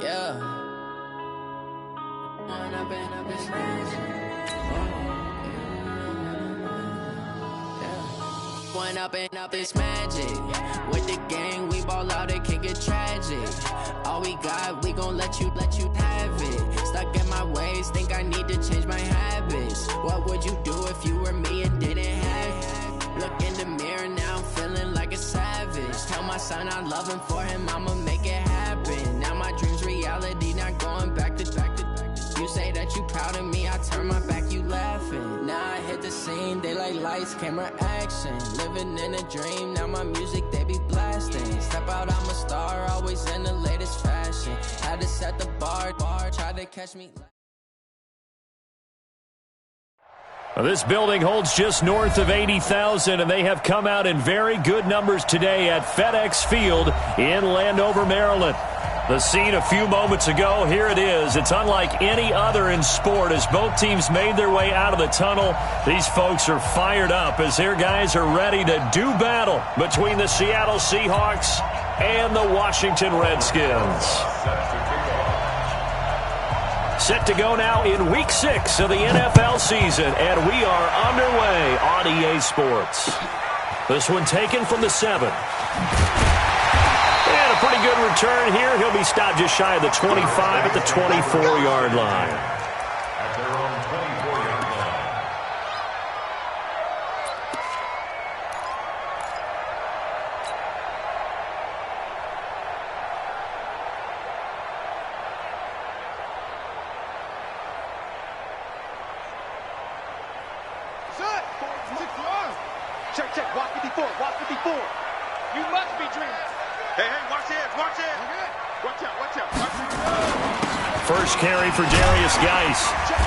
Yeah. Going up and up is magic. With the gang, we ball out, it can get tragic. All we got, we gon' let you have it. Stuck in my ways, think I need to change my habits. What would you do if you were me and didn't have it? Look in the mirror, now I'm feeling like a savage. Tell my son I love him, for him I'ma make it happen. Now my dream's reality, not going back to. You say that you proud of me, I turn my back, you laughing. Now I hit the scene, they like lights, camera, action. Living in a dream, now my music, they be blasting. Step out, I'm a star, always in the latest fashion. Had to set the bar, try to catch me. Well, this building holds just north of 80,000, and they have come out in very good numbers today at FedEx Field in Landover, Maryland. The scene a few moments ago, here it is. It's unlike any other in sport as both teams made their way out of the tunnel. These folks are fired up as their guys are ready to do battle between the Seattle Seahawks and the Washington Redskins. Set to go now in Week 6 of the NFL season, and we are underway on EA Sports. This one taken from the 7. And a pretty good return here. He'll be stopped just shy of the 25 at the 24-yard line. At their own 24-yard line. Set. 6 yards. Check. Walk 54. You must be dreaming. Hey, watch it. Watch out. First carry for Darius Geis. Check.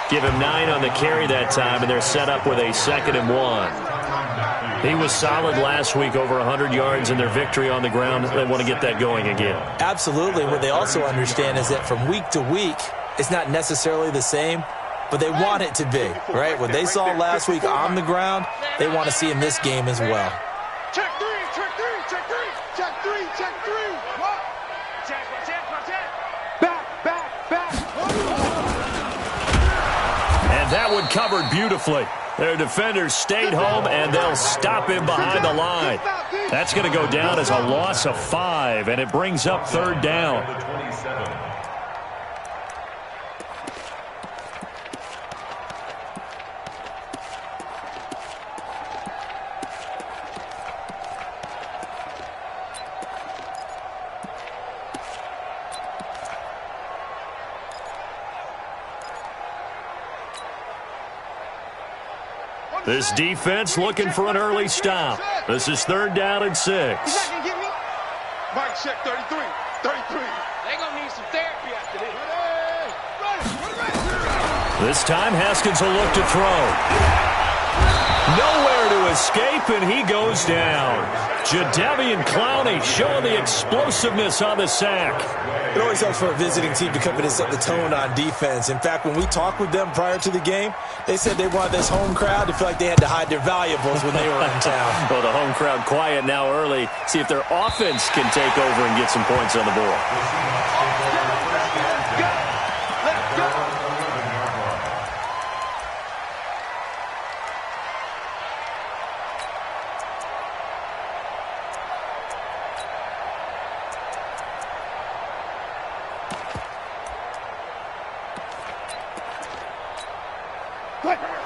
Give him 9 on the carry that time, and they're set up with a 2nd and 1. He was solid last week, over 100 yards in their victory on the ground. They want to get that going again. Absolutely. What they also understand is that from week to week, it's not necessarily the same, but they want it to be, right? What they saw last week on the ground, they want to see in this game as well. Check three. What? Check. Back. And that one covered beautifully. Their defenders stayed home, and they'll stop him behind the line. That's going to go down as a loss of 5, and it brings up 3rd down. This defense looking for an early stop. This is 3rd down and 6. Mike, check 33. They're going to need some therapy after this. This time, Haskins will look to throw. Nowhere to escape, and he goes down. Jadeveon Clowney showing the explosiveness on the sack. It always helps for a visiting team to come in and set the tone on defense. In fact, when we talked with them prior to the game, they said they wanted this home crowd to feel like they had to hide their valuables when they were in town. Well, the home crowd quiet now early. See if their offense can take over and get some points on the board.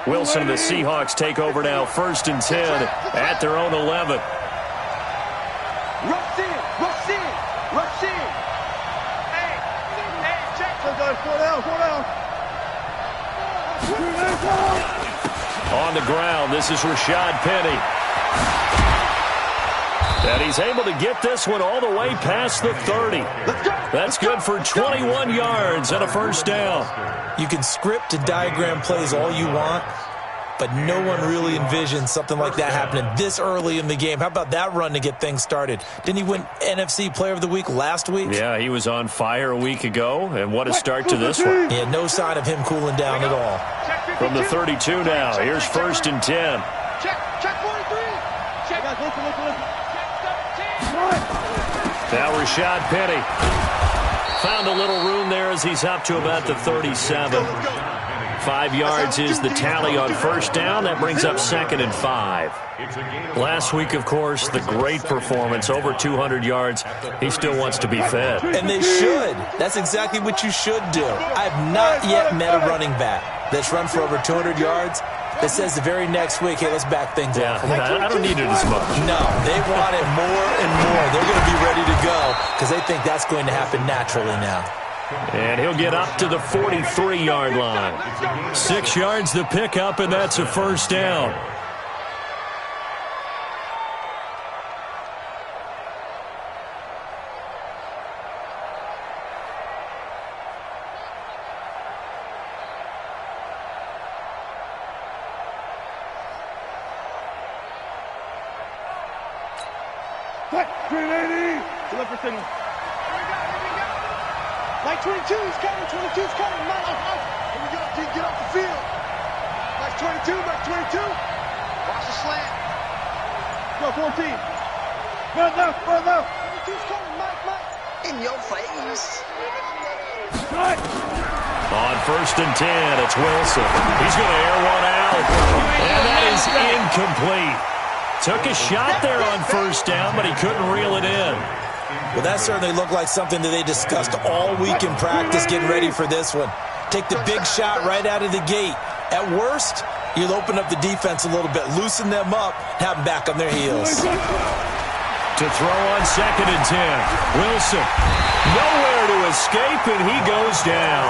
Wilson and the Seahawks take over now, 1st and 10 at their own 11. Rush in. Hey, check. 4 down. On the ground, this is Rashad Penny. And he's able to get this one all the way past the 30. That's good for 21 yards and a 1st down. You can script and diagram plays all you want, but no one really envisioned something like that happening this early in the game. How about that run to get things started? Didn't he win NFC Player of the Week last week? Yeah, he was on fire a week ago, and what a start to this one. Yeah, no sign of him cooling down at all. From the 32 now, here's 1st and 10. Check 43. Check. Listen. Now Rashad Penny found a little room there as he's up to about the 37. 5 yards is the tally on first down. That brings up 2nd and 5. Last week, of course, the great performance, over 200 yards. He still wants to be fed. And they should. That's exactly what you should do. I have not yet met a running back that's run for over 200 yards that says the very next week, hey, let's back things up. I don't need it as much. No, they want it more and more. They're going to be ready to go because they think that's going to happen naturally now. And he'll get up to the 43-yard line. 6 yards the pickup, and that's a first down. Green 80. Look for signal. Like 22 is coming. 22 is coming. Here we go. Get off the field. Like 22. Like 22. Watch the slant. Go 14. Run left. 22 is coming. Mike. In your face. Right. On 1st and 10, it's Wilson. He's going to air one out. And that is incomplete. Took a shot there on first down, but he couldn't reel it in. Well, that certainly looked like something that they discussed all week in practice getting ready for this one. Take the big shot right out of the gate. At worst, you'll open up the defense a little bit, loosen them up, have them back on their heels. To throw on 2nd and 10. Wilson, nowhere to escape, and he goes down.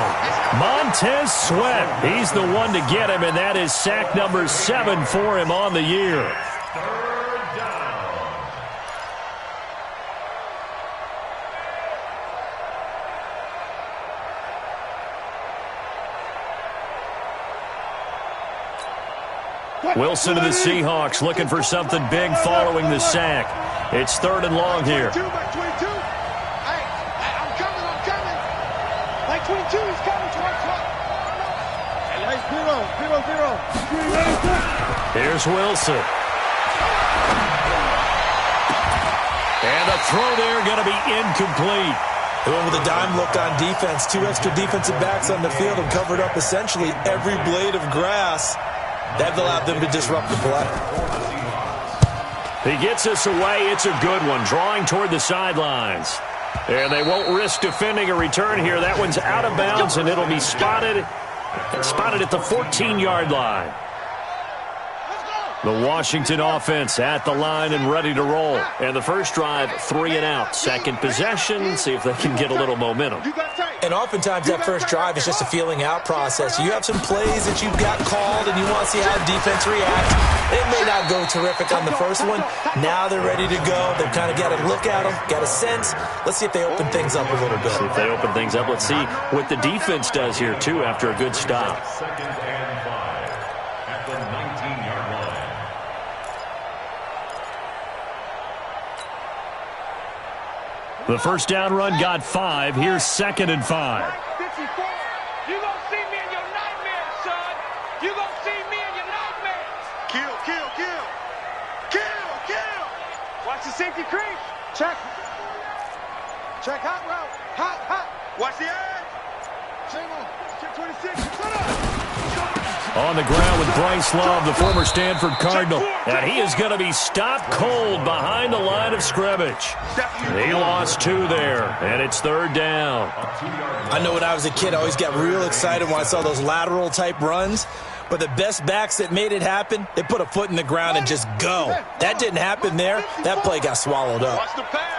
Montez Sweat, he's the one to get him, and that is sack number 7 for him on the year. Wilson to the Seahawks looking for something big following the sack. It's 3rd and long here. 22. Hey, I'm coming. Like 22 is coming to our club. Hey, 0. Here's Wilson. And a throw there going to be incomplete. Going with a dime look on defense. 2 extra defensive backs on the field and covered up essentially every blade of grass. That allowed them to disrupt the play. He gets us away. It's a good one, drawing toward the sidelines. And they won't risk defending a return here. That one's out of bounds, and it'll be spotted at the 14-yard line. The Washington offense at the line and ready to roll. And the first drive, 3 and out. Second possession, see if they can get a little momentum. And oftentimes that first drive is just a feeling out process. You have some plays that you've got called and you want to see how defense reacts. It may not go terrific on the first one. Now they're ready to go. They've kind of got a look at them, got a sense. Let's see if they open things up a little bit. See if they open things up. Let's see what the defense does here, too, after a good stop. 2nd and 5 at the 19-yard line. The first down run got 5. Here's 2nd and 5. 54. You gonna see me in your nightmares, son. You gonna see me in your nightmares. Kill. Watch the safety creep. Check hot route. Hot. Watch the edge. Check 26. Put up. On the ground with Bryce Love, the former Stanford Cardinal. And he is going to be stopped cold behind the line of scrimmage. He lost 2 there, and it's 3rd down. I know when I was a kid, I always got real excited when I saw those lateral-type runs. But the best backs that made it happen, they put a foot in the ground and just go. That didn't happen there. That play got swallowed up. Watch the pass.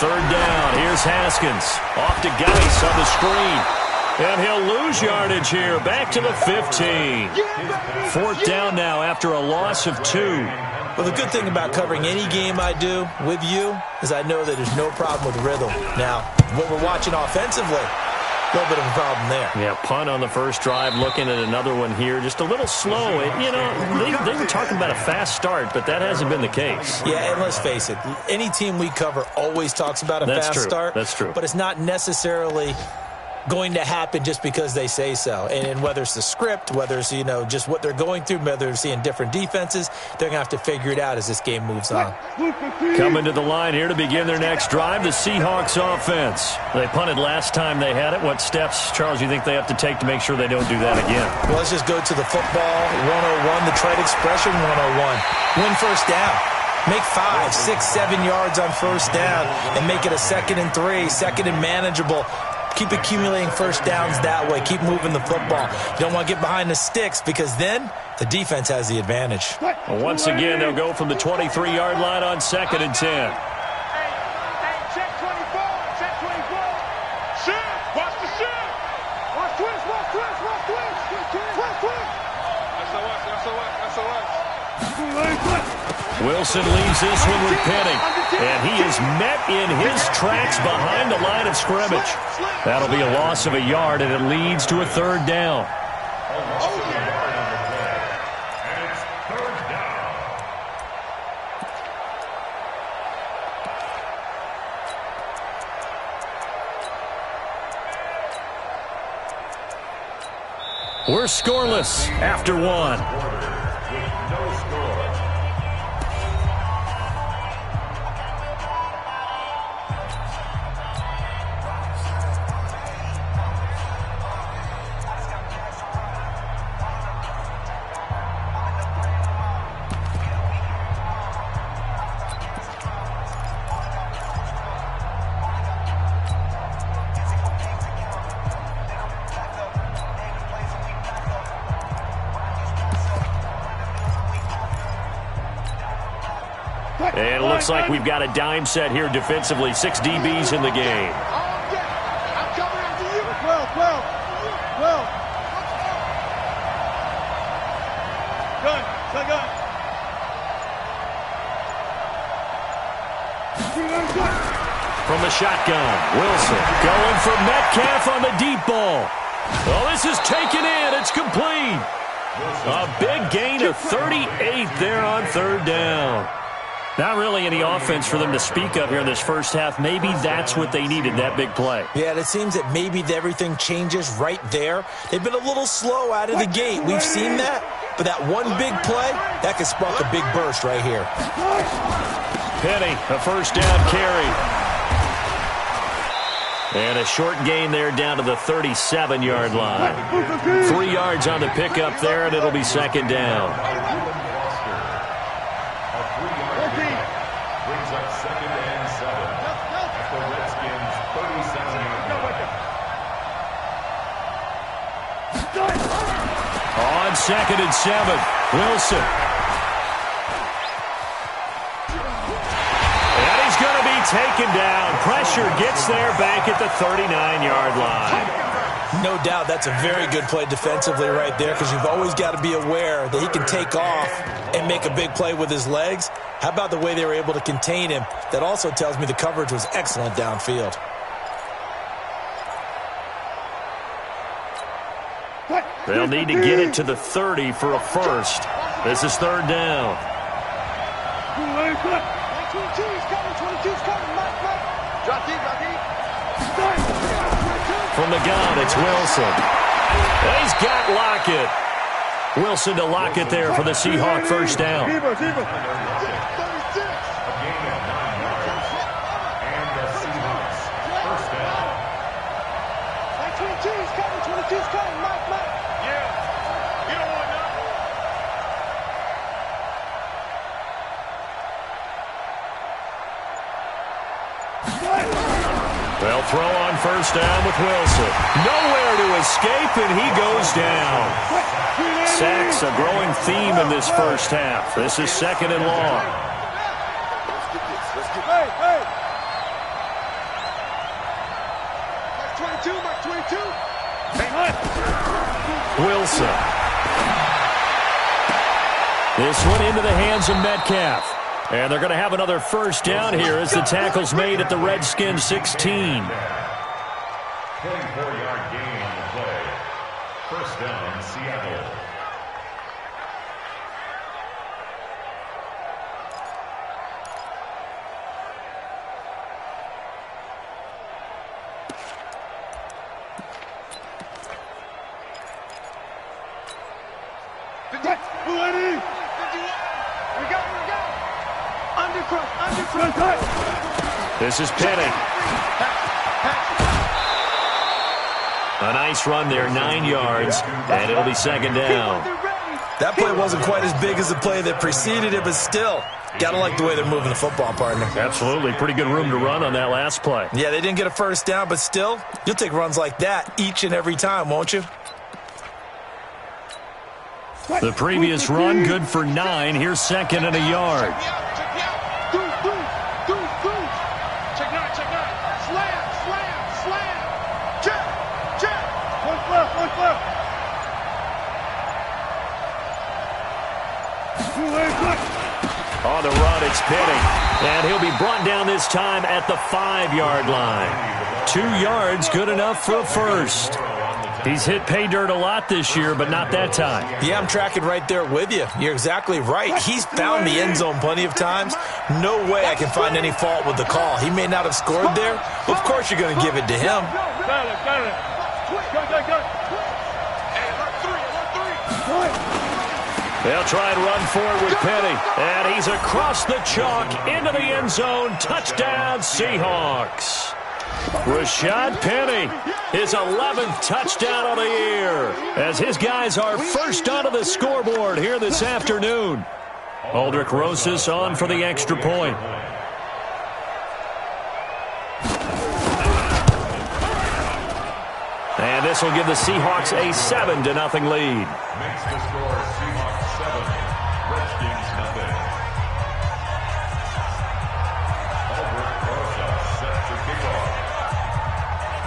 3rd down. Here's Haskins. Off to Geis on the screen. And he'll lose yardage here. Back to the 15. 4th down now after a loss of 2. Well, the good thing about covering any game I do with you is I know that there's no problem with rhythm. Now, what we're watching offensively, a little bit of a problem there. Yeah, punt on the first drive, looking at another one here. Just a little slow. You know, they were talking about a fast start, but that hasn't been the case. Yeah, and let's face it, any team we cover always talks about a fast start. That's true. But it's not necessarily going to happen just because they say so. And whether it's the script, whether it's, just what they're going through, whether they're seeing different defenses, they're going to have to figure it out as this game moves on. Coming to the line here to begin their next drive, the Seahawks offense. They punted last time they had it. What steps, Charles, you think they have to take to make sure they don't do that again? Well, let's just go to the football 101, the trade expression 101. Win first down. Make 5, 6, 7 yards on first down and make it a 2nd and 3, 2nd and manageable. Keep accumulating first downs that way. Keep moving the football. You don't want to get behind the sticks because then the defense has the advantage. Well, once again, they'll go from the 23-yard line on 2nd and 10. Hey, check 24, check 24. Shift, watch the shift. Watch twist, watch twist, watch twist. Twist, twist. SOS. Wilson leaves this one with Penning, and he is met in his tracks behind the line of scrimmage. That'll be a loss of a yard, and it leads to a 3rd down. And it's 3rd down. We're scoreless after 1. With no score. And it looks like we've got a dime set here defensively. 6 DBs in the game. I'm coming after you. 12. Gun. From the shotgun, Wilson going for Metcalf on the deep ball. Oh, this is taken in. It's complete. A big gain of 38 there on 3rd down. Not really any offense for them to speak of here in this first half. Maybe that's what they needed, that big play. Yeah, and it seems that maybe everything changes right there. They've been a little slow out of the gate. We've seen that. But that one big play, that could spark a big burst right here. Penny, a 1st down carry. And a short gain there down to the 37-yard line. 3 yards on the pickup there, and it'll be 2nd down. Brings up 2nd and 7 at the Redskins' 37-yard line. On 2nd and 7, Wilson. And he's going to be taken down. Pressure gets there back at the 39-yard line. No doubt that's a very good play defensively right there because you've always got to be aware that he can take off and make a big play with his legs. How about the way they were able to contain him? That also tells me the coverage was excellent downfield. They'll need to get it to the 30 for a first. This is 3rd down. 22's coming. Drop deep. From the gun, it's Wilson. He's got Lockett. Wilson to Lockett there for the Seahawk 1st down. 36. A gain of 9 yards. And the Seahawks' 1st down. 22's coming. Mike. Yeah. You don't want nothing. They'll throw on 1st down with Wilson. Nowhere to escape, and he goes down. Sacks, a growing theme in this first half. This is 2nd and long. Hey. Mike 22. Wilson. This one into the hands of Metcalf. And they're going to have another 1st down here as the tackle's made at the Redskins 16. 24-yard gain on the play. 1st down, Seattle. This is Penny. A nice run there, 9 yards, and it'll be second down. That play wasn't quite as big as the play that preceded it, but still, gotta like the way they're moving the football, partner. Absolutely. Pretty good room to run on that last play. Yeah, they didn't get a first down, but still, you'll take runs like that each and every time, won't you? The previous run, good for 9. Here's second and a yard. On the run, it's Penny. And he'll be brought down this time at the 5-yard line. 2 yards, good enough for a first. He's hit pay dirt a lot this year, but not that time. Yeah, I'm tracking right there with you. You're exactly right. He's found the end zone plenty of times. No way I can find any fault with the call. He may not have scored there. Of course you're going to give it to him. They'll try and run for it with Penny. And he's across the chalk into the end zone. Touchdown, Seahawks. Rashad Penny, his 11th touchdown of the year, as his guys are first onto the scoreboard here this afternoon. Aldrich Rosas on for the extra point. And this will give the Seahawks a 7-0 lead. Makes the score Seahawks 7, Redskins nothing. Aldrich Rosas set to kick off.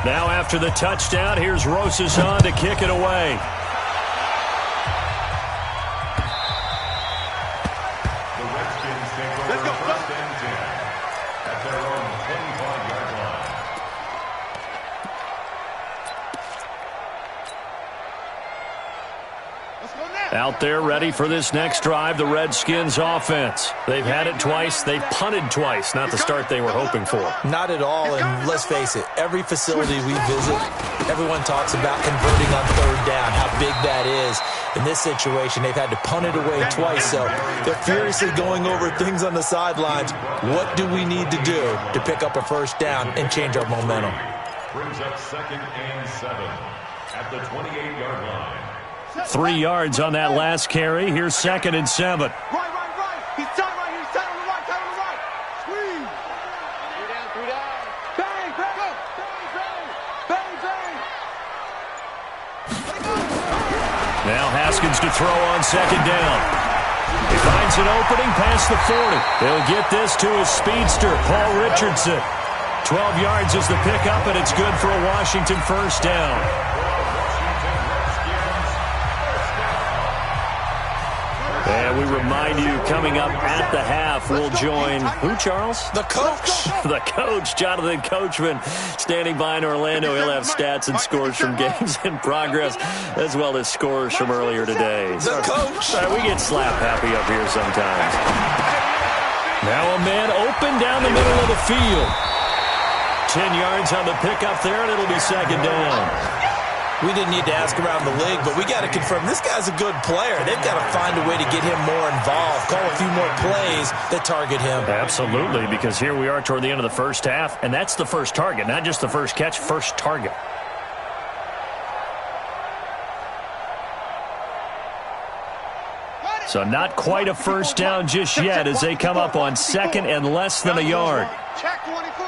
Now after the touchdown, here's Rosas on to kick it away. The Redskins take over first and 10 at their own 25-yard line. Out there ready for this next drive, the Redskins offense. They've had it twice. They've punted twice. Not the start they were hoping for. Not at all, and let's face it, every facility we visit, everyone talks about converting on third down, how big that is. In this situation, they've had to punt it away twice, so they're furiously going over things on the sidelines. What do we need to do to pick up a first down and change our momentum? Brings up 2nd and 7 at the 28-yard line. 3 yards on that last carry. Here's 2nd and 7. Right. He's tight right here. He's tight on the right. Squeeze. 3 down. Bang. Now Haskins to throw on 2nd down. He finds an opening past the 40. He'll get this to his speedster, Paul Richardson. 12 yards is the pickup, and it's good for a Washington first down. And we remind you, coming up at the half, we'll join who, Charles? The coach. The coach, Jonathan Coachman, standing by in Orlando. He'll have stats and scores from games in progress, as well as scores from earlier today. The coach. We get slap happy up here sometimes. Now a man open down the middle of the field. 10 yards on the pickup there, and it'll be 2nd down. We didn't need to ask around the league, but we got to confirm this guy's a good player. They've got to find a way to get him more involved, call a few more plays that target him. Absolutely, because here we are toward the end of the first half, and that's the first target, not just the first catch, first target. So not quite a first down just yet as they come up on 2nd and less than a yard. Check 24.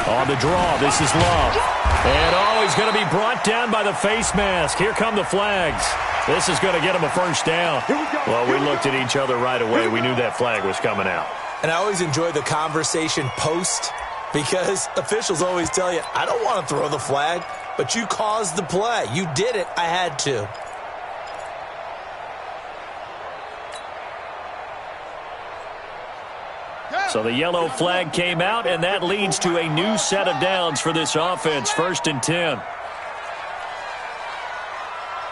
On the draw, this is Love. And, he's going to be brought down by the face mask. Here come the flags. This is going to get him a first down. Well, we looked at each other right away. We knew that flag was coming out. And I always enjoy the conversation post because officials always tell you, I don't want to throw the flag, but you caused the play. You did it. I had to. So the yellow flag came out, and that leads to a new set of downs for this offense. 1st and 10.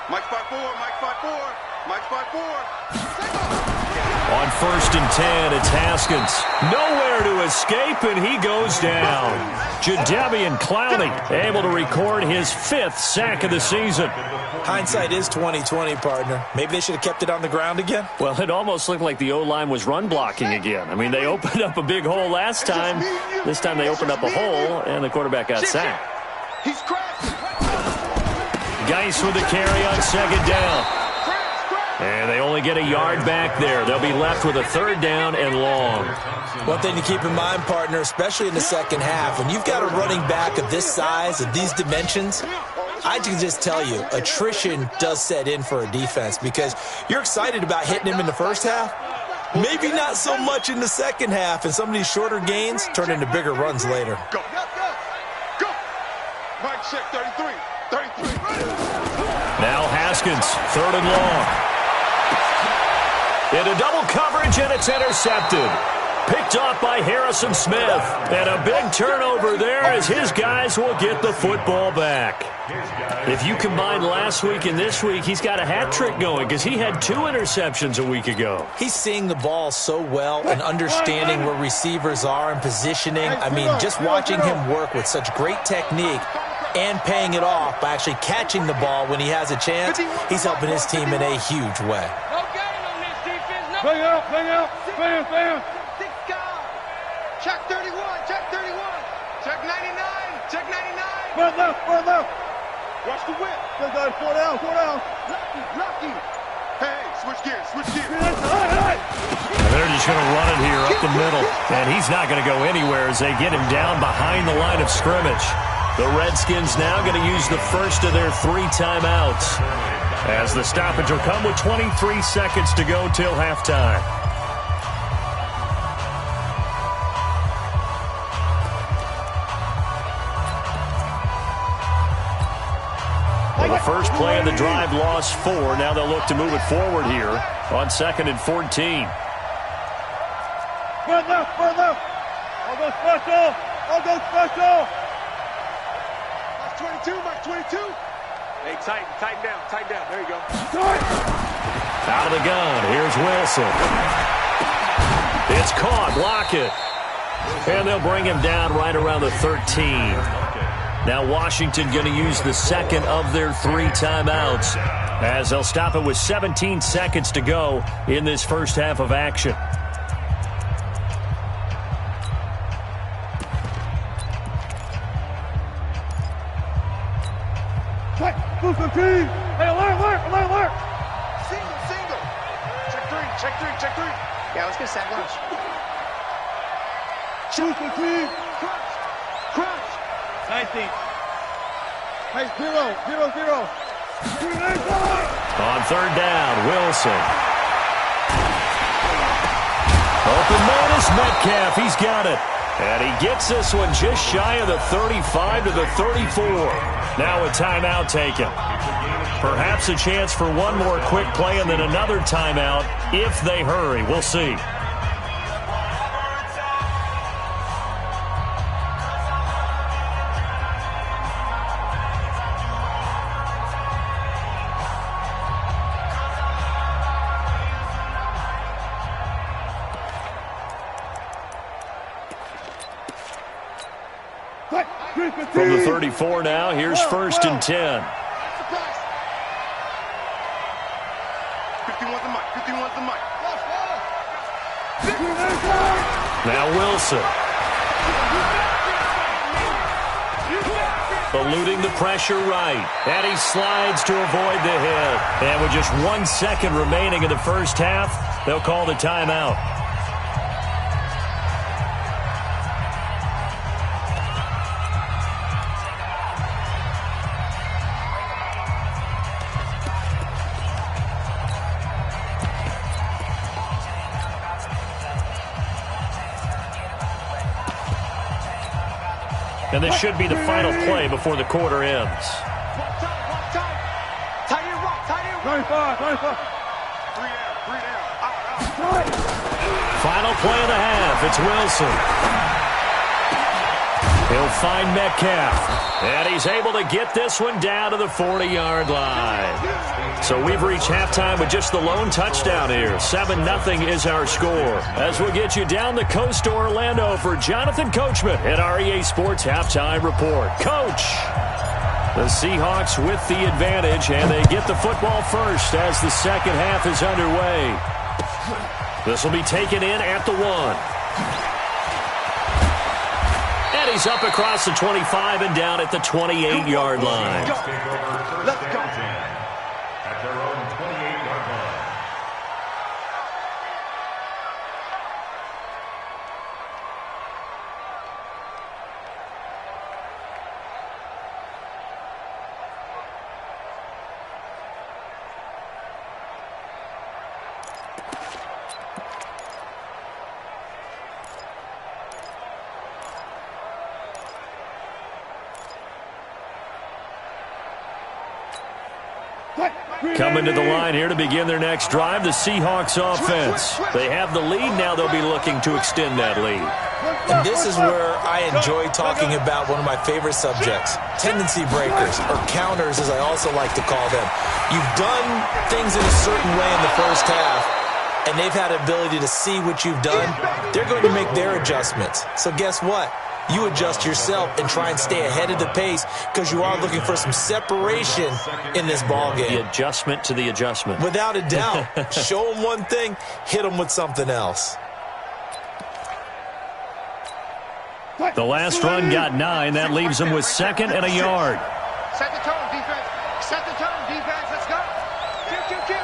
Mike 5-4. On 1st and 10, it's Haskins. Nowhere to escape, and he goes down. Jadeveon Clowney able to record his 5th sack of the season. Hindsight is 20/20, partner. Maybe they should have kept it on the ground again. Well, it almost looked like the O-line was run blocking again. I mean, they opened up a big hole last time. This time they opened up a hole, and the quarterback got sacked. He's crashed. Geis with the carry on 2nd down. And they only get a yard back there. They'll be left with a 3rd down and long. One thing to keep in mind, partner, especially in the second half, when you've got a running back of this size, of these dimensions, I can just tell you, attrition does set in for a defense because you're excited about hitting him in the first half. Maybe not so much in the second half, and some of these shorter gains turn into bigger runs later. Go. Mike check 33. Now Haskins, 3rd and long. Into double coverage, and it's intercepted. Picked off by Harrison Smith. And a big turnover there as his guys will get the football back. If you combine last week and this week, he's got a hat trick going because he had 2 interceptions a week ago. He's seeing the ball so well and understanding where receivers are and positioning. I mean, just watching him work with such great technique and paying it off by actually catching the ball when he has a chance, he's helping his team in a huge way. Bring out. Check 31. Check 99. Front left. Watch the whip. Four down. Lucky. Hey, switch gears. They're just going to run it here up the middle. And he's not going to go anywhere as they get him down behind the line of scrimmage. The Redskins now going to use the first of their 3 timeouts, as the stoppage will come with 23 seconds to go till halftime. Well, the first play of the drive lost 4. Now they'll look to move it forward here on 2nd and 14. Front left. I'll go special. Mark 22. Hey, tighten down. There you go. Out of the gun, here's Wilson. It's caught, block it. And they'll bring him down right around the 13. Now Washington going to use the second of their 3 timeouts, as they'll stop it with 17 seconds to go in this first half of action. Hey, alert. Single. Check 3. Yeah, let's get sack lunch. Crunch. 19. Hey, 0. On 3rd down, Wilson. Open man is Metcalf. He's got it. And he gets this one just shy of the 35 to the 34. Now a timeout taken. Perhaps a chance for one more quick play and then another timeout if they hurry. We'll see. From the 34 now, here's 1st and 10. 51's the mic. Now Wilson. Eluding the pressure right. And he slides to avoid the hit. And with just 1 second remaining in the first half, they'll call the timeout. And this should be the final play before the quarter ends. Tight end rock. 25. 3 down. Final play of the half. It's Wilson. He'll find Metcalf. And he's able to get this one down to the 40-yard line. So we've reached halftime with just the lone touchdown here. 7-0 is our score. As we'll get you down the coast to Orlando for Jonathan Coachman at our EA Sports Halftime Report. Coach! The Seahawks with the advantage, and they get the football first as the second half is underway. This will be taken in at the 1. And he's up across the 25 and down at the 28-yard line. Let's go. At their own 28-yard line. Coming to the line here to begin their next drive, the Seahawks offense. They have the lead. Now they'll be looking to extend that lead. And this is where I enjoy talking about one of my favorite subjects, tendency breakers, or counters as I also like to call them. You've done things in a certain way in the first half, and they've had the ability to see what you've done. They're going to make their adjustments. So guess what? You adjust yourself and try and stay ahead of the pace because you are looking for some separation in this ball game. The adjustment to the adjustment. Without a doubt. Show them one thing, hit them with something else. The last run got 9. That leaves them with 2nd and a yard. Set the tone, defense. Set the tone, defense. Let's go. Kill.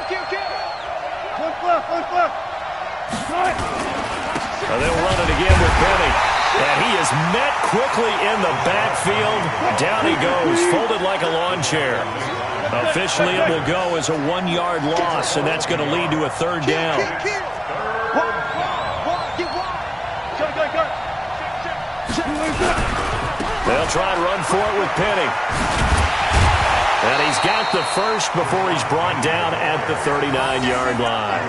One flip. They'll run it again with Penny. And he is met quickly in the backfield. Down he goes, folded like a lawn chair. Officially, it will go as a 1-yard loss, and that's going to lead to a 3rd down. They'll try and run for it with Penny. And he's got the first before he's brought down at the 39-yard line.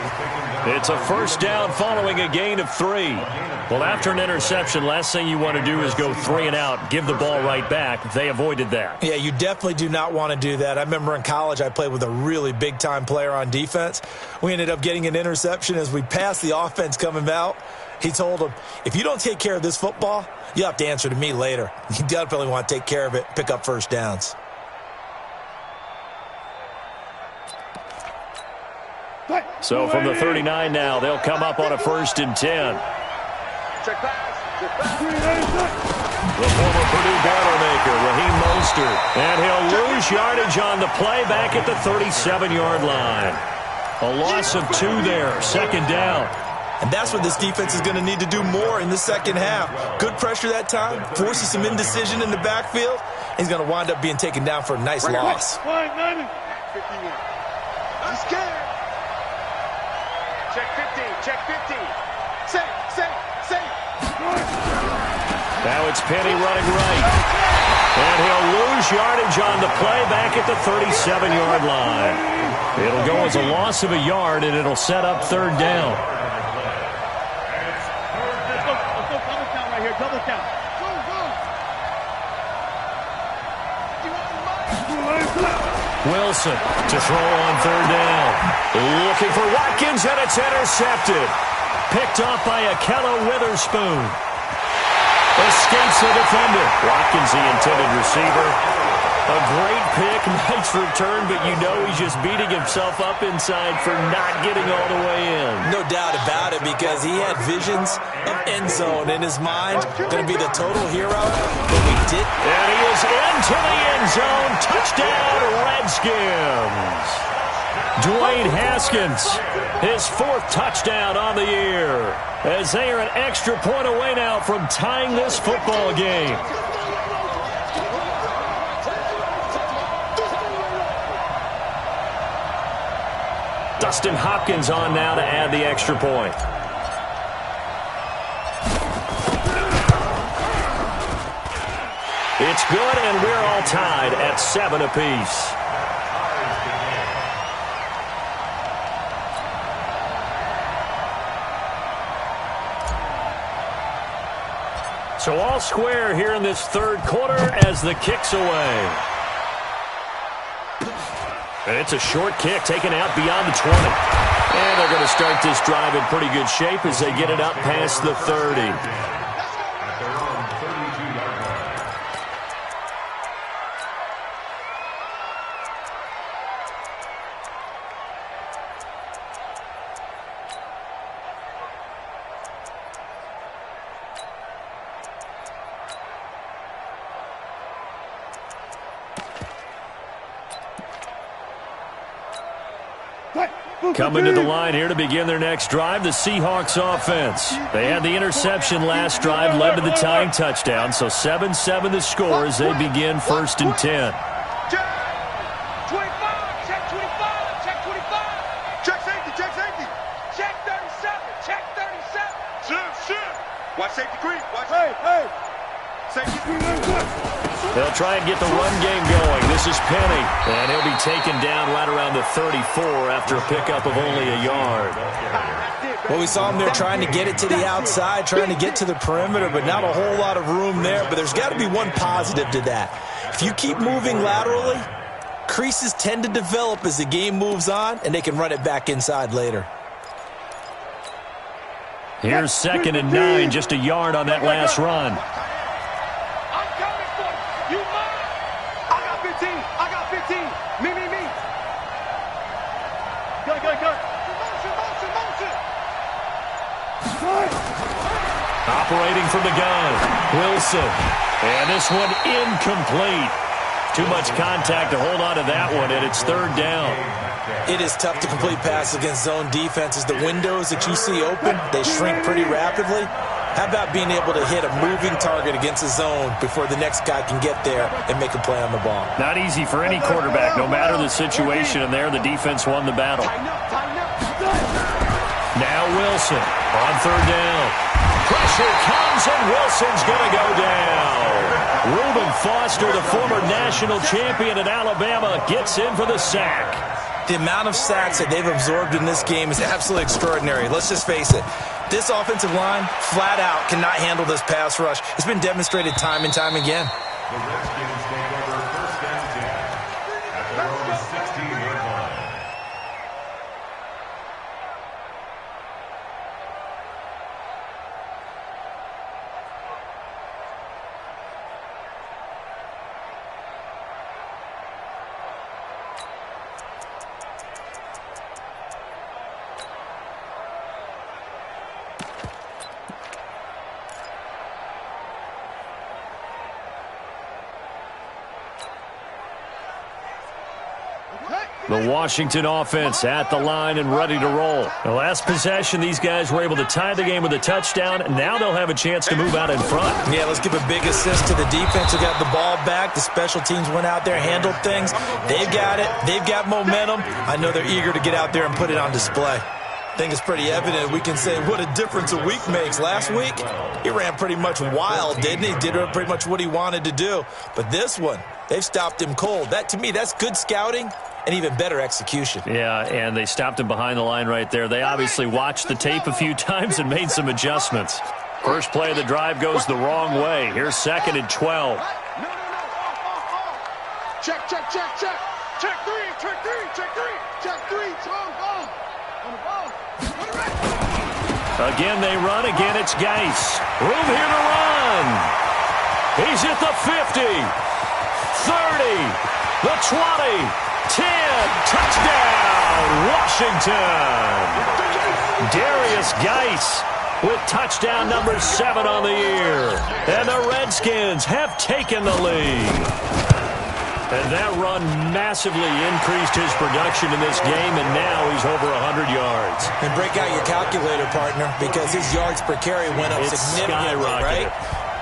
It's a 1st down following a gain of 3. Well, after an interception, last thing you want to do is go 3 and out, give the ball right back. They avoided that. Yeah, you definitely do not want to do that. I remember in college I played with a really big-time player on defense. We ended up getting an interception as we passed the offense coming out. He told him, if you don't take care of this football, you'll have to answer to me later. You definitely want to take care of it, pick up 1st downs. So from the 39 now, they'll come up on a 1st and 10. Check pass. The former Purdue Boilermaker, Raheem Mostert. And he'll lose yardage on the play back at the 37-yard line. A loss of 2 there, 2nd down. And that's what this defense is going to need to do more in the second half. Good pressure that time, forces some indecision in the backfield. He's going to wind up being taken down for a nice loss. 51. I'm scared. Check 50. Check 50. Say. Now it's Penny running right. And he'll lose yardage on the play back at the 37-yard line. It'll go as a loss of a yard, and it'll set up 3rd down. Let's go double count right here. Double count. Wilson to throw on 3rd down. Looking for Watkins, and it's intercepted. Picked off by Akello Witherspoon. Escapes the defender. Watkins, the intended receiver. A great pick, nice return, but you know he's just beating himself up inside for not getting all the way in. No doubt about it, because he had visions of end zone in his mind. Going to be the total hero, but we did. And he is into the end zone. Touchdown, Redskins. Dwayne Haskins, his 4th touchdown on the year, as they are an extra point away now from tying this football game. Dustin Hopkins on now to add the extra point. It's good, and we're all tied at 7 apiece. So all square here in this third quarter as the kick's away. And it's a short kick taken out beyond the 20. And they're going to start this drive in pretty good shape as they get it up past the 30. At their own 32-yard line. Coming to the line here to begin their next drive, the Seahawks offense. They had the interception last drive, led to the tying touchdown, so 7-7 the score as they begin 1st and 10. Check 25, check 25, check 25. Check safety, check safety. Check 37, check 37. Shift. Watch safety creep. Watch. Hey. Safety creep. They'll try and get the run game going. This is Penny, and he'll be taken down right around the 34 after a pickup of only a yard. Well, we saw him there trying to get it to the outside, trying to get to the perimeter, but not a whole lot of room there. But there's got to be one positive to that. If you keep moving laterally, creases tend to develop as the game moves on, and they can run it back inside later. Here's 2nd and 9, just a yard on that last run. I'm coming for you. You mine. I got 15. Me. Good. Motion. Operating from the gun, Wilson. And this one incomplete. Too much contact to hold on to that one, and it's 3rd down. It is tough to complete passes against zone defenses. The windows that you see open, they shrink pretty rapidly. How about being able to hit a moving target against a zone before the next guy can get there and make a play on the ball? Not easy for any quarterback, no matter the situation, and there the defense won the battle. Now Wilson on 3rd down. Pressure comes, and Wilson's going to go down. Reuben Foster, the former national champion at Alabama, gets in for the sack. The amount of sacks that they've absorbed in this game is absolutely extraordinary. Let's just face it. This offensive line, flat out, cannot handle this pass rush. It's been demonstrated time and time again. The Redskins take over 1st and 10 at their own 16-yard line. The Washington offense at the line and ready to roll. The last possession, these guys were able to tie the game with a touchdown, and now they'll have a chance to move out in front. Yeah, let's give a big assist to the defense who got the ball back. The special teams went out there, handled things. They've got it. They've got momentum. I know they're eager to get out there and put it on display. I think it's pretty evident. We can say what a difference a week makes. Last week, he ran pretty much wild, didn't he? Did pretty much what he wanted to do. But this one, they've stopped him cold. That, to me, that's good scouting and even better execution. Yeah, and they stopped him behind the line right there. They obviously watched the tape a few times and made some adjustments. First play of the drive goes the wrong way. Here's 2nd and 12. No. Check. Check three. On the ball. Again, they run. Again, it's Geis. Room here to run. He's at the 50, 30, the 20, 10. Touchdown, Washington. Darius Geis with touchdown number 7 on the year. And the Redskins have taken the lead. And that run massively increased his production in this game, and now he's over 100 yards. And break out your calculator, partner, because his yards per carry went up significantly, right?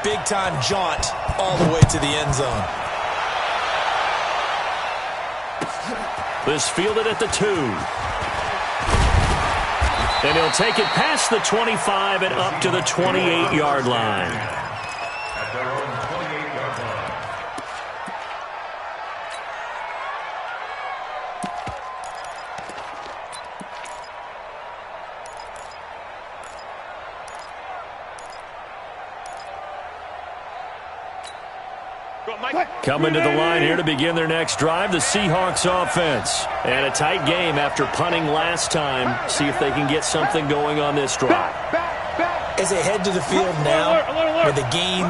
Big-time jaunt all the way to the end zone. This fielded at the 2. And he'll take it past the 25 and up to the 28-yard line. At their own 28-yard line. Coming to the line here to begin their next drive, the Seahawks offense. And a tight game after punting last time. See if they can get something going on this drive. As they head to the field now, with the game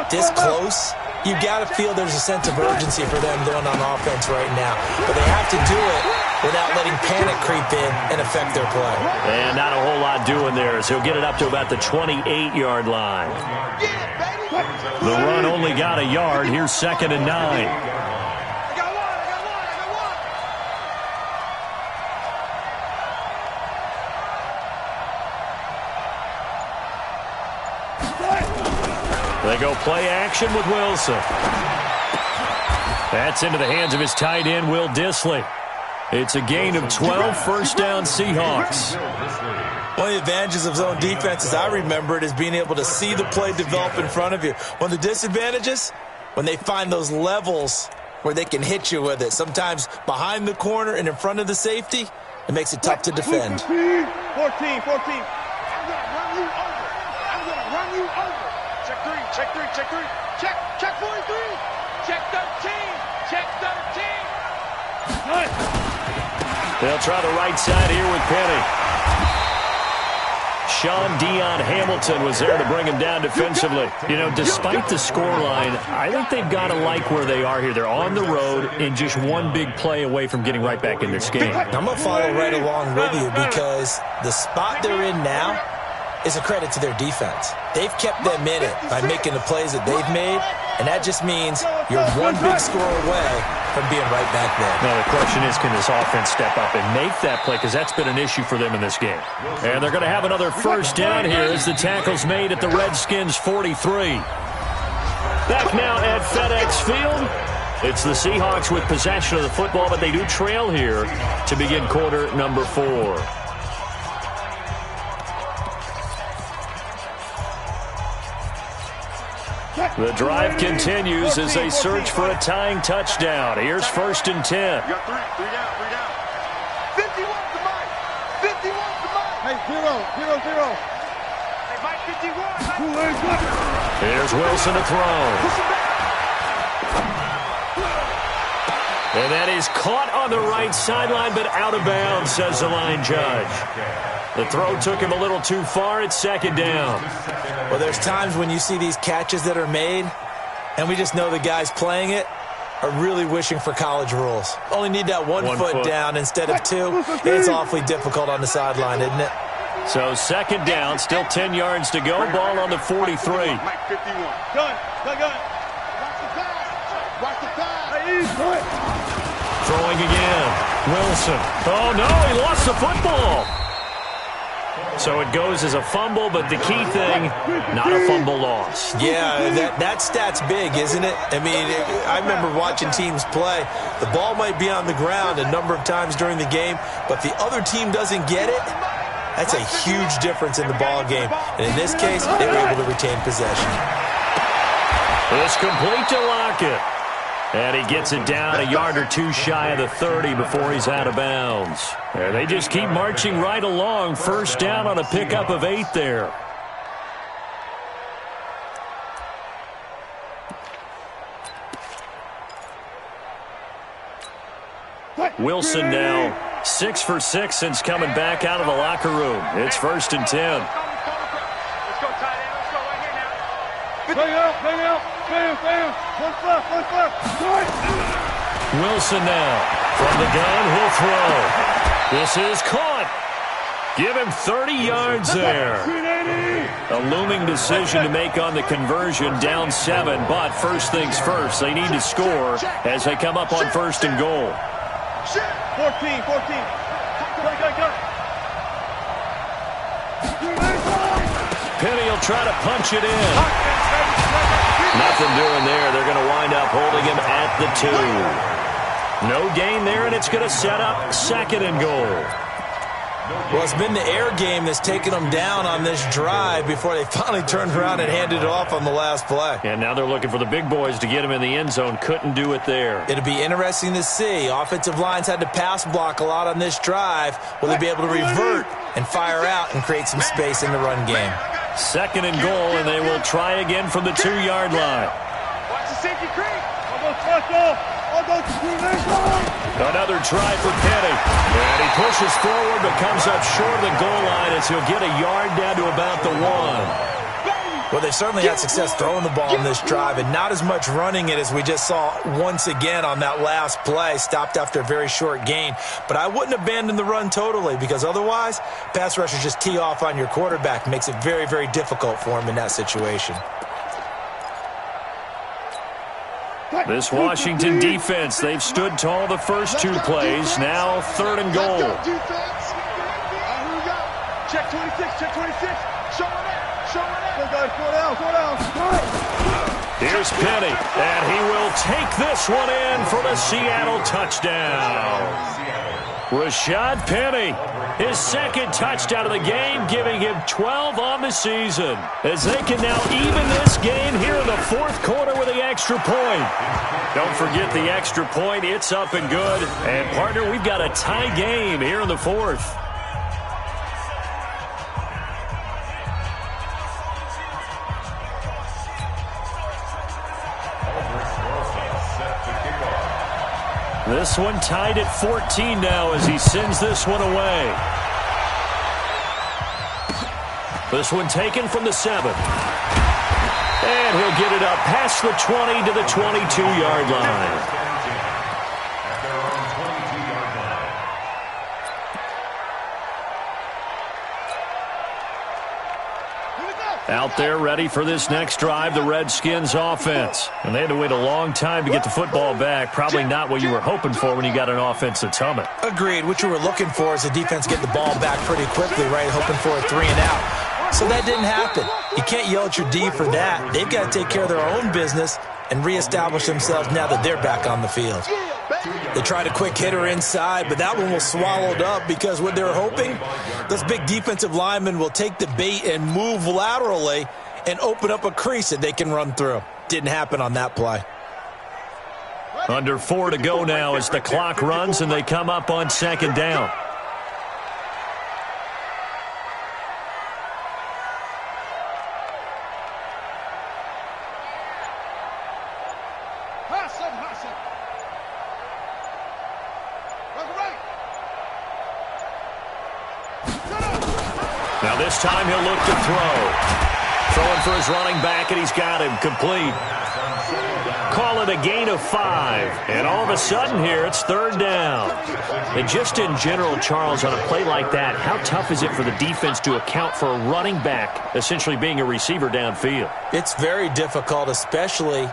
this close, you've got to feel there's a sense of urgency for them going on offense right now. But they have to do it without letting panic creep in and affect their play. And not a whole lot doing there, so he'll get it up to about the 28-yard line. The run only got a yard. Here's 2nd and 9. They go play action with Wilson. That's into the hands of his tight end, Will Dissly. It's a gain of 12, first down Seahawks. One of the advantages of zone defense, as I remember it, is being able to see the play develop in front of you. One of the disadvantages, when they find those levels where they can hit you with it. Sometimes behind the corner and in front of the safety, it makes it tough to defend. 14. I'm going to run you over. I'm going to run you over. Check 3, check 3, check 3. Check 43. Check 13. Check 13. They'll try the right side here with Penny. Sean Dion Hamilton was there to bring him down defensively. You know, despite the scoreline, I think they've got to like where they are here. They're on the road and just one big play away from getting right back in this game. I'm going to follow right along with you because the spot they're in now is a credit to their defense. They've kept them in it by making the plays that they've made, and that just means you're one big score away from being right back there. Now the question is, can this offense step up and make that play? Because that's been an issue for them in this game. And they're going to have another first down here as the tackle's made at the Redskins 43. Back now at FedEx Field. It's the Seahawks with possession of the football, but they do trail here to begin quarter number 4. The drive continues as they search for a tying touchdown. Here's 1st and 10. You got 3 down. 51 to Mike. 51 to Mike. Hey, 0. Hey, Mike, 51. Here's Wilson to throw. And that is caught on the right sideline, but out of bounds, says the line judge. The throw took him a little too far. It's 2nd down. Well, there's times when you see these catches that are made, and we just know the guys playing it are really wishing for college rules. Only need that one foot down instead of 2. It's awfully difficult on the sideline, isn't it? So 2nd down, still 10 yards to go. Ball on the 43. Mike, 51. Gun. Watch the pass. Throwing again. Wilson. Oh, no, he lost the football. So it goes as a fumble, but the key thing, not a fumble loss. Yeah, that stat's big, isn't it? I mean, I remember watching teams play. The ball might be on the ground a number of times during the game, but the other team doesn't get it. That's a huge difference in the ball game. And in this case, they were able to retain possession. It's complete to Lockett. And he gets it down a yard or 2 shy of the 30 before he's out of bounds. And they just keep marching right along. First down on a pickup of 8 there. Wilson now 6 for 6 since coming back out of the locker room. It's 1st and 10. Let's go, tight end. Let's go right here now. Bang out. Bam. One left. Wilson now from the gun. He'll throw. This is caught. Give him 30 yards there. A looming decision to make on the conversion, down 7. But first things first, they need to score as they come up on 1st and goal. 14. Go. Penny will try to punch it in. Nothing doing there. They're going to wind up holding him at the 2. No gain there, and it's going to set up 2nd and goal. Well, it's been the air game that's taken them down on this drive before they finally turned around and handed it off on the last play. And now they're looking for the big boys to get him in the end zone. Couldn't do it there. It'll be interesting to see. Offensive lines had to pass block a lot on this drive. Will they be able to revert and fire out and create some space in the run game? 2nd and goal, and they will try again from the 2-yard line. Watch the safety creep. Another try for Penny. And he pushes forward but comes up short of the goal line as he'll get a yard down to about the 1. Well, they've certainly had success throwing the ball in this drive and not as much running it as we just saw once again on that last play. Stopped after a very short gain. But I wouldn't abandon the run totally because otherwise, pass rushers just tee off on your quarterback. Makes it very, very difficult for him in that situation. This Washington defense, they've stood tall the first 2 plays. Now 3rd and goal. Check 26, check 26. Show it up. Here's Penny, and he will take this one in for the Seattle touchdown. Rashad Penny, his 2nd touchdown of the game, giving him 12 on the season, as they can now even this game here in the 4th quarter with the extra point. Don't forget the extra point. It's up and good. And, partner, we've got a tie game here in the 4th. This one tied at 14 now as he sends this one away. This one taken from the 7. And he'll get it up past the 20 to the 22-yard line. Out there ready for this next drive, the Redskins offense. And they had to wait a long time to get the football back. Probably not what you were hoping for when you got an offense that's humming. Agreed. What you were looking for is the defense get the ball back pretty quickly, right? Hoping for a 3 and out. So that didn't happen. You can't yell at your D for that. They've got to take care of their own business and reestablish themselves now that they're back on the field. They tried a quick hitter inside, but that one was swallowed up because what they're hoping, those big defensive linemen will take the bait and move laterally and open up a crease that they can run through. Didn't happen on that play. Under 4 to go now as the clock runs and they come up on 2nd down. Now this time he'll look to throw. Throwing for his running back, and he's got him complete. Call it a gain of 5. And all of a sudden here, it's 3rd down. And just in general, Charles, on a play like that, how tough is it for the defense to account for a running back essentially being a receiver downfield? It's very difficult, especially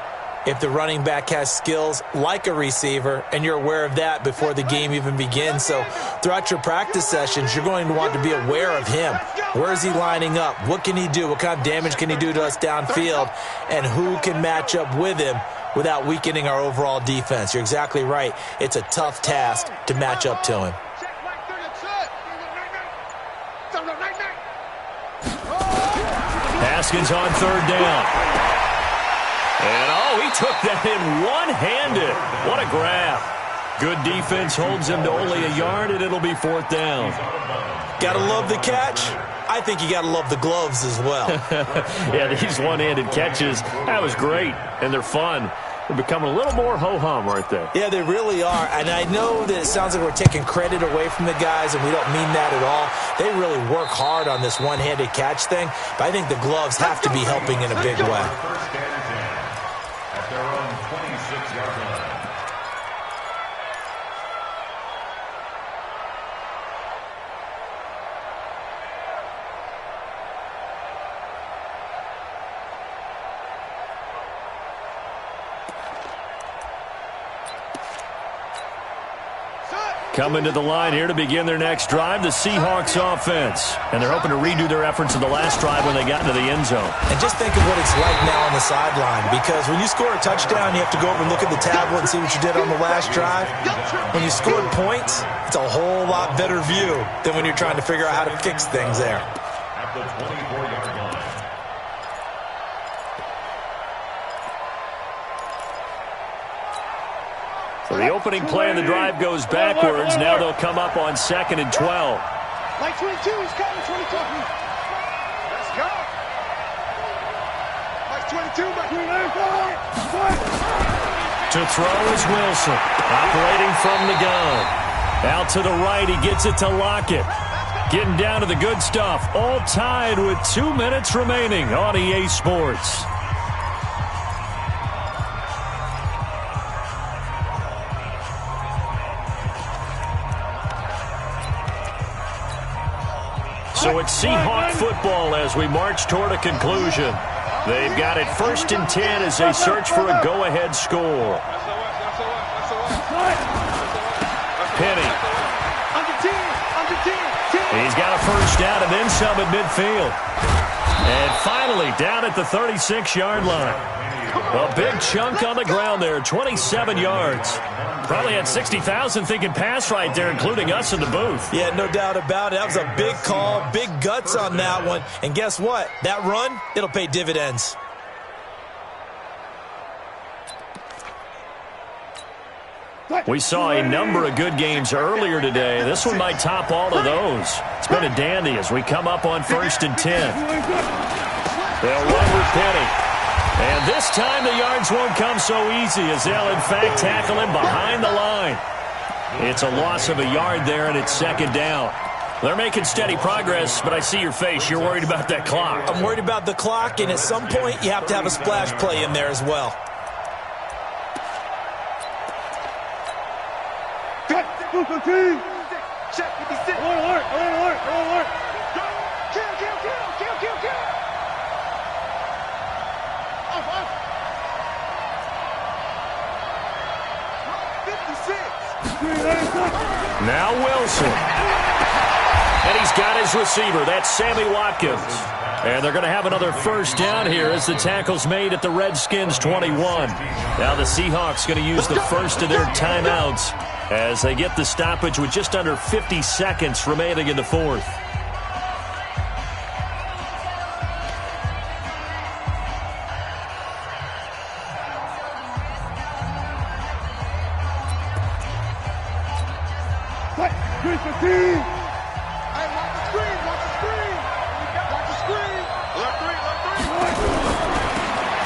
if the running back has skills like a receiver, and you're aware of that before the game even begins. So throughout your practice sessions, you're going to want to be aware of him. Where is he lining up? What can he do? What kind of damage can he do to us downfield? And who can match up with him without weakening our overall defense? You're exactly right. It's a tough task to match up to him. Haskins on 3rd down. And, he took that in one-handed. What a grab. Good defense holds him to only a yard, and it'll be 4th down. Gotta love the catch. I think you gotta love the gloves as well. Yeah, these one-handed catches, that was great, and they're fun. They're becoming a little more ho-hum, aren't they? Yeah, they really are. And I know that it sounds like we're taking credit away from the guys, and we don't mean that at all. They really work hard on this one-handed catch thing, but I think the gloves have to be helping in a big way. At their own 26-yard line. Coming to the line here to begin their next drive, the Seahawks offense. And they're hoping to redo their efforts in the last drive when they got into the end zone. And just think of what it's like now on the sideline, because when you score a touchdown, you have to go over and look at the tablet and see what you did on the last drive. When you scored points, it's a whole lot better view than when you're trying to figure out how to fix things there. At the 24-yard line. So the opening play of the drive goes backwards. Now they'll come up on 2nd and 12. Like 22, he's coming, 22. Let's go. Like To throw is Wilson, operating from the gun. Out to the right, he gets it to Lockett. Getting down to the good stuff. All tied with 2 minutes remaining on EA Sports. So it's Seahawk football as we march toward a conclusion. They've got it 1st and 10 as they search for a go-ahead score. Penny. He's got a first down and then some at midfield. And finally down at the 36-yard line. A big chunk on the ground there, 27 yards. Probably had 60,000 thinking pass right there, including us in the booth. Yeah, no doubt about it. That was a big call, big guts on that one. And guess what? That run, it'll pay dividends. We saw a number of good games earlier today. This one might top all of those. It's been a dandy as we come up on 1st and 10. They'll run with Penny. And this time the yards won't come so easy as they'll, in fact, tackle him behind the line. It's a loss of a yard there, and it's 2nd down. They're making steady progress, but I see your face. You're worried about that clock. I'm worried about the clock, and at some point you have to have a splash play in there as well. Check 56. Alert. Kill. Off. 56. Now Wilson. And he's got his receiver. That's Sammy Watkins. And they're going to have another first down here as the tackle's made at the Redskins 21. Now the Seahawks going to use the first of their timeouts as they get the stoppage with just under 50 seconds remaining in the 4th.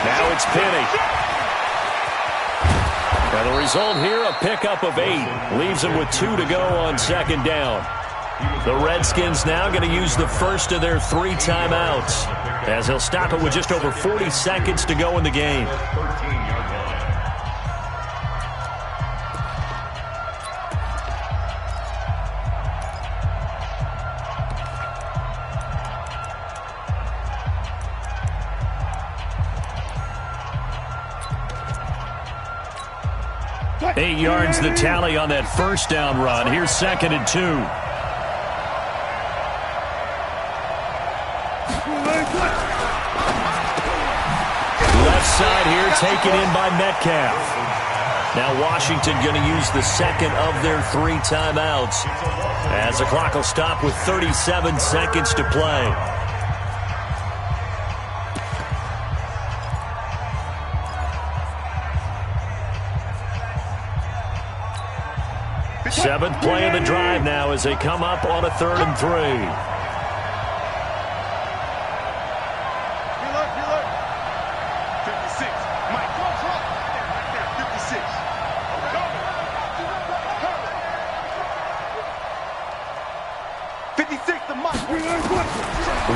Now it's Penny. And the result here, a pickup of 8. Leaves them with 2 to go on 2nd down. The Redskins now going to use the first of their 3 timeouts as they'll stop it with just over 40 seconds to go in the game. Eight yards the tally on that first down run. Here's 2nd and 2. Left side here taken in by Metcalf. Now Washington going to use the second of their 3 timeouts as the clock will stop with 37 seconds to play. Seventh play of the drive now as they come up on a 3rd and 3.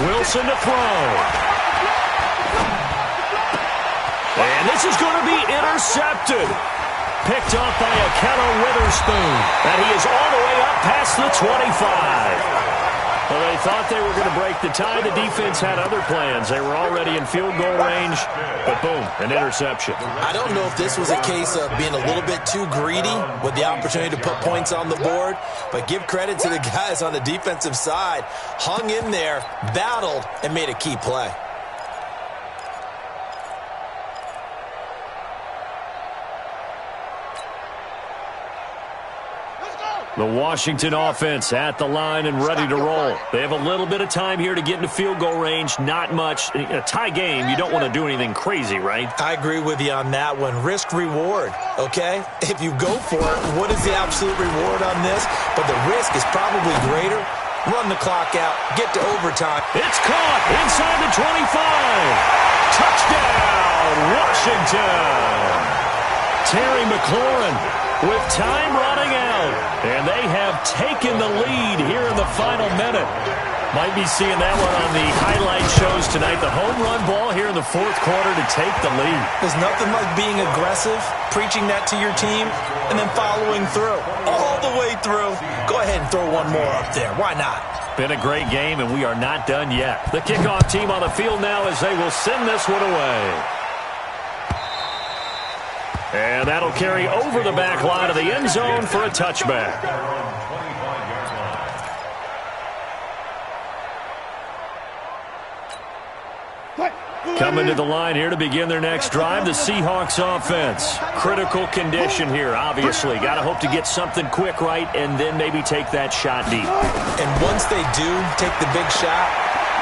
Wilson to throw. And this is going to be intercepted. Picked off by Akello Witherspoon. And he is all the way up past the 25. Well, they thought they were going to break the tie. The defense had other plans. They were already in field goal range. But boom, an interception. I don't know if this was a case of being a little bit too greedy with the opportunity to put points on the board. But give credit to the guys on the defensive side. Hung in there, battled, and made a key play. The Washington offense at the line and ready to roll. They have a little bit of time here to get into field goal range. Not much. In a tie game, you don't want to do anything crazy, right? I agree with you on that one. Risk-reward, okay? If you go for it, what is the absolute reward on this? But the risk is probably greater. Run the clock out. Get to overtime. It's caught inside the 25. Touchdown! Washington. Terry McLaurin with time running out. And they have taken the lead here in the final minute. Might be seeing that one on the highlight shows tonight. The home run ball here in the fourth quarter to take the lead. There's nothing like being aggressive, preaching that to your team, and then following through. All the way through. Go ahead and throw one more up there. Why not? Been a great game, and we are not done yet. The kickoff team on the field now as they will send this one away. And that'll carry over the back line of the end zone for a touchback. Coming to the line here to begin their next drive, the Seahawks offense. Critical condition here, obviously. Got to hope to get something quick right and then maybe take that shot deep. And once they do take the big shot,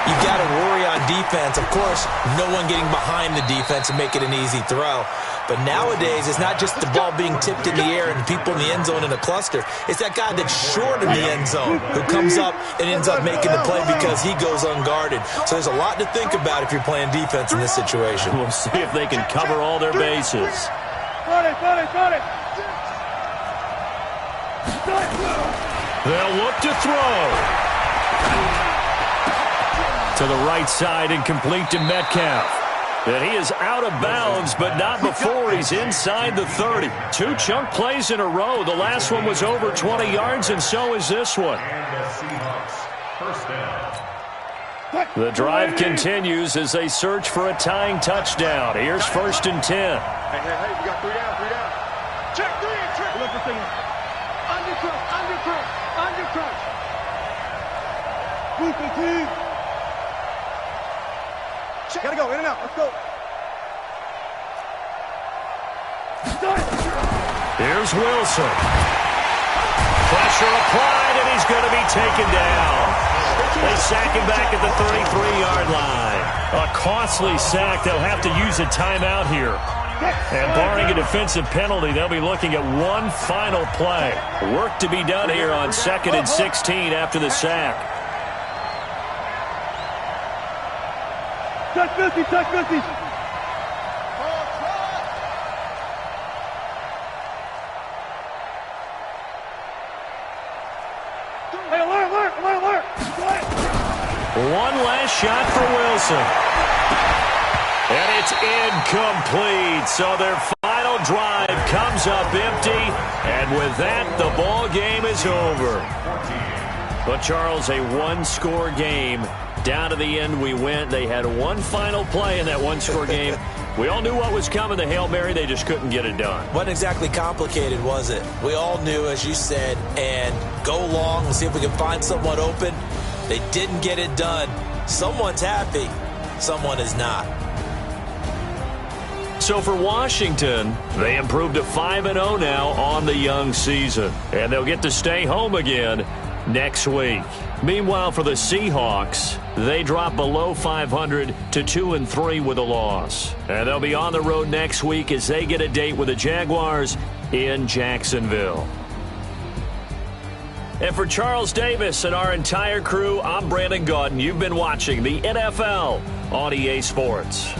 you got to worry on defense. Of course, no one getting behind the defense and make it an easy throw. But nowadays, it's not just the ball being tipped in the air and people in the end zone in a cluster. It's that guy that's short in the end zone who comes up and ends up making the play because he goes unguarded. So there's a lot to think about if you're playing defense in this situation. We'll see if they can cover all their bases. They'll look to throw. To the right side and complete to Metcalf. And he is out of bounds, but not before he's inside the 30. Two chunk plays in a row. The last one was over 20 yards, and so is this one. And the Seahawks, first down. The drive continues as they search for a tying touchdown. Here's 1st and 10. Hey, we got 3 down. Check 3 and check. Look for things. Under crunch. Move the team. Gotta go, in and out, let's go. Here's Wilson. Pressure applied, and he's going to be taken down. They sack him back at the 33-yard line. A costly sack. They'll have to use a timeout here. And barring a defensive penalty, they'll be looking at one final play. Work to be done here on 2nd and 16 after the sack. Touch 50. Hey, alert. One last shot for Wilson. And it's incomplete. So their final drive comes up empty. And with that, the ball game is over. But, Charles, a one-score game. Down to the end we went. They had one final play in that one-score game. We all knew what was coming. The Hail Mary, they just couldn't get it done. Wasn't exactly complicated, was it? We all knew, as you said, and go long and see if we can find someone open. They didn't get it done. Someone's happy. Someone is not. So for Washington, they improved to 5-0 now on the young season. And they'll get to stay home again next week. Meanwhile, for the Seahawks, they drop below 500 to 2-3 with a loss. And they'll be on the road next week as they get a date with the Jaguars in Jacksonville. And for Charles Davis and our entire crew, I'm Brandon Gaudin. You've been watching the NFL on EA Sports.